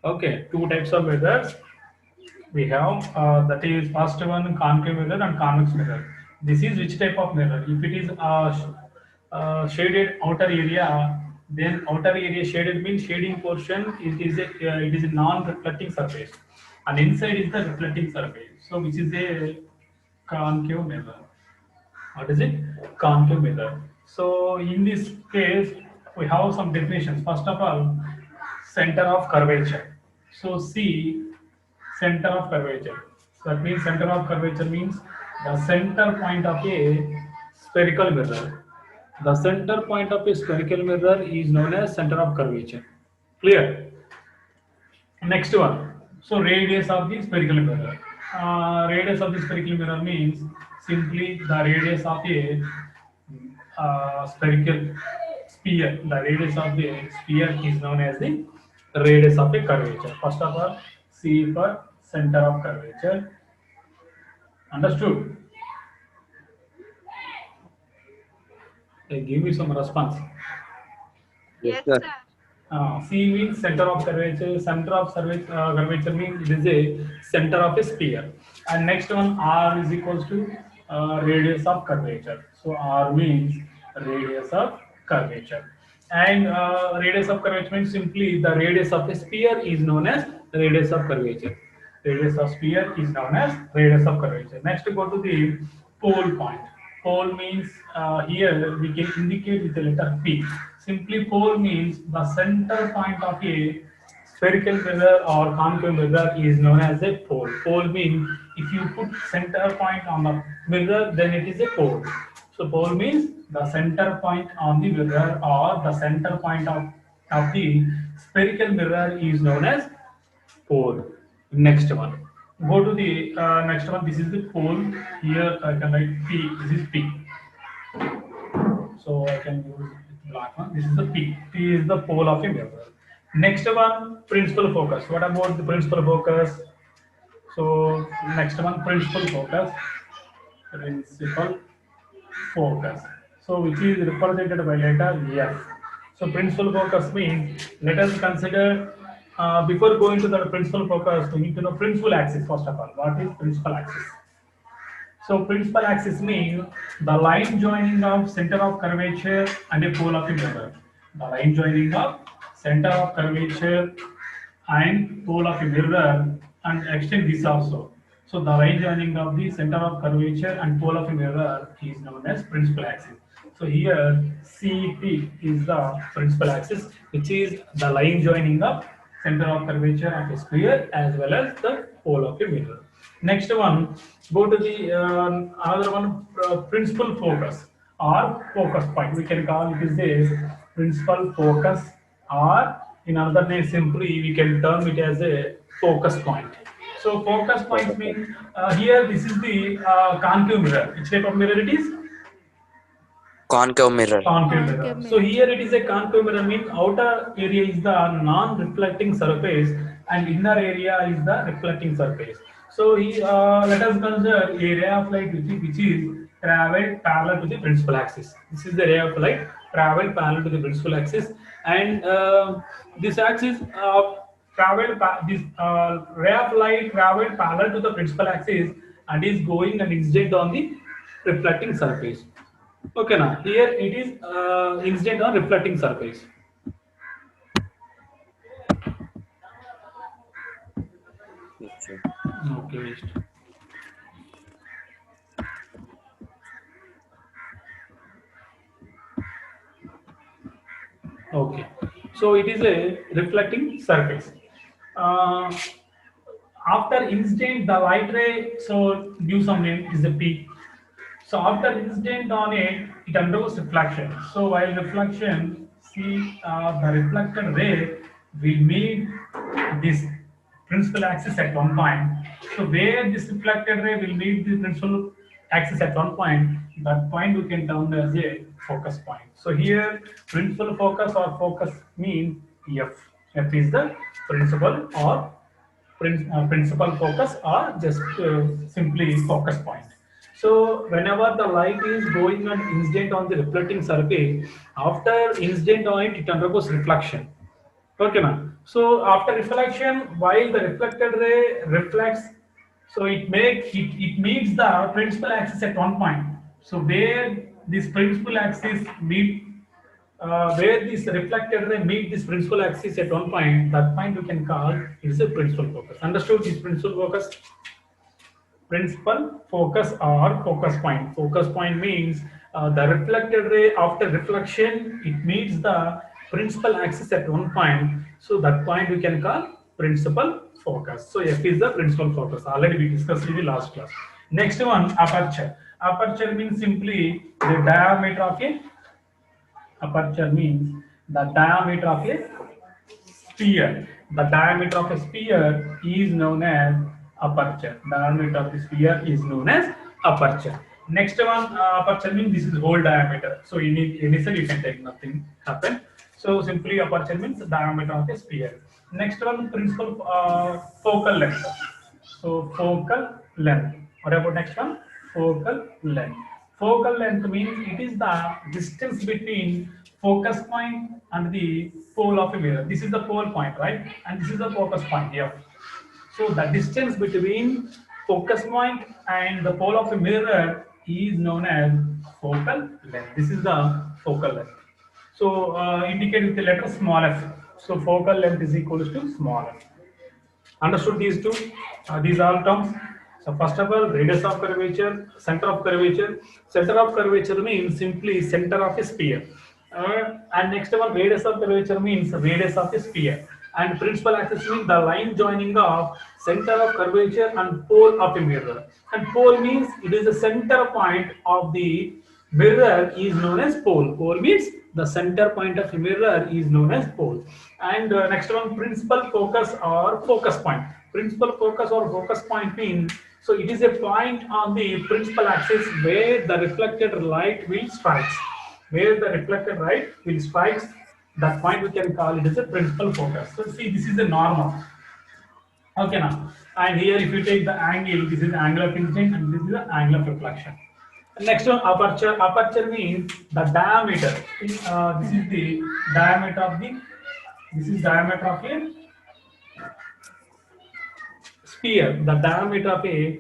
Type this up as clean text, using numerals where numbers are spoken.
Okay, two types of mirrors we have. That is first one concave mirror and convex mirror. This is which type of mirror? If it is shaded outer area, then outer area shaded means shading portion. It is a non-reflecting surface, and inside is the reflecting surface. So which is a concave mirror. What is it? Concave mirror. So in this case, we have some definitions. First of all, center of curvature. So C, center of curvature. So that means center of curvature means the center point of a spherical mirror. The center point of a spherical mirror is known as center of curvature. Clear? Next one. So radius of the spherical mirror. Radius of the spherical mirror means simply the radius of a spherical sphere. The radius of the sphere is known as the radius of a curvature. First of all, C for center of curvature. Understood? Give me some response. Yes, Yes, sir. sir. C means center of curvature. Center of curvature means it is a center of a sphere. And next one, R is equals to radius of curvature. So R means radius of curvature. And radius of curvature means simply the radius of a sphere is known as radius of curvature. Radius of sphere is known as radius of curvature. Next, go to the pole point. Pole means here we can indicate with the letter P. Simply pole means the center point of a spherical mirror or concave mirror is known as a pole. Pole means if you put center point on the mirror, then it is a pole. So pole means the center point on the mirror or the center point of the spherical mirror is known as pole. Next one. Go to the next one. This is the pole. Here I can write P. This is P. So I can use black one. This is the P. P is the pole of a mirror. Next one, principal focus. What about the principal focus? So next one, principal focus. Principal focus. So which is represented by letter F. So principal focus means let us consider before going to the principal focus, we need to know principal axis first of all. What is principal axis? So principal axis means the line joining of center of curvature and a pole of a mirror. The line joining of center of curvature and pole of a mirror and extend this also. So the line joining of the center of curvature and pole of a mirror is known as principal axis. So here CP is the principal axis, which is the line joining of center of curvature of a sphere as well as the pole of a mirror. Next one, go to the another one, principal focus or focus point. We can call it as a principal focus, or in another name simply we can term it as a focus point. So focus points mean here this is the concave mirror. Which type of mirror it is? Concave mirror. Concave Concave mirror. So mirror. here it is a concave mirror means outer area is the non-reflecting surface and inner area is the reflecting surface. So let us consider a ray of light which is traveled parallel to the principal axis. This is the ray of light traveled parallel to the principal axis, and this axis this ray of light traveled parallel to the principal axis and is going and incident on the reflecting surface. Okay, now here it is incident on reflecting surface. Yes, sir. Okay. Okay. So it is a reflecting surface. Uh, After incident, the light ray, so give some name is a P. So after incident on it, it undergoes reflection. So while reflection, see the reflected ray will meet this principal axis at one point. So where this reflected ray will meet the principal axis at one point, that point we can term as a focus point. So here principal focus or focus means F. F is the principal or principal focus or just simply focus point. So whenever the light is going and incident on the reflecting surface, after incident on it, it undergoes reflection. Okay, ma'am. So after reflection, while the reflected ray reflects, so it meets the principal axis at one point. So where this principal axis meet, where this reflected ray meet this principal axis at one point, that point we can call is a principal focus. Understood this principal focus? Principal focus or focus point. Focus point means the reflected ray after reflection, it meets the principal axis at one point. So that point we can call principal focus. So F is the principal focus. Already we discussed in the last class. Next one, aperture. Aperture means simply the diameter of a aperture means the diameter of a sphere. The diameter of a sphere is known as aperture. Diameter of the sphere is known as aperture. Next one, aperture means this is whole diameter. So initially you can take nothing happen. So simply aperture means the diameter of a sphere. Next one, principal focal length. So focal length. What about next one? Focal length. Focal length means it is the distance between focus point and the pole of a mirror. This is the pole point, right? And this is the focus point here. So the distance between focus point and the pole of a mirror is known as focal length. This is the focal length. So indicate with the letter small f. So focal length is equal to small f. Understood these two? These all terms. So first of all, radius of curvature, center of curvature. Center of curvature means simply center of a sphere. And next one, radius of curvature means radius of a sphere. And principal axis means the line joining of center of curvature and pole of a mirror. And pole means it is the center point of the mirror is known as pole. Pole means the center point of a mirror is known as pole. And next one, principal focus or focus point. Principal focus or focus point means, so it is a point on the principal axis where the reflected light will strike. Where the reflected light will strike, that point we can call it as a principal focus. So see, this is a normal. Okay now, and here if you take the angle, this is the angle of incident and this is the angle of reflection. Next one, aperture. Aperture means the diameter. This is the diameter of the. This is diameter of a sphere. The diameter of a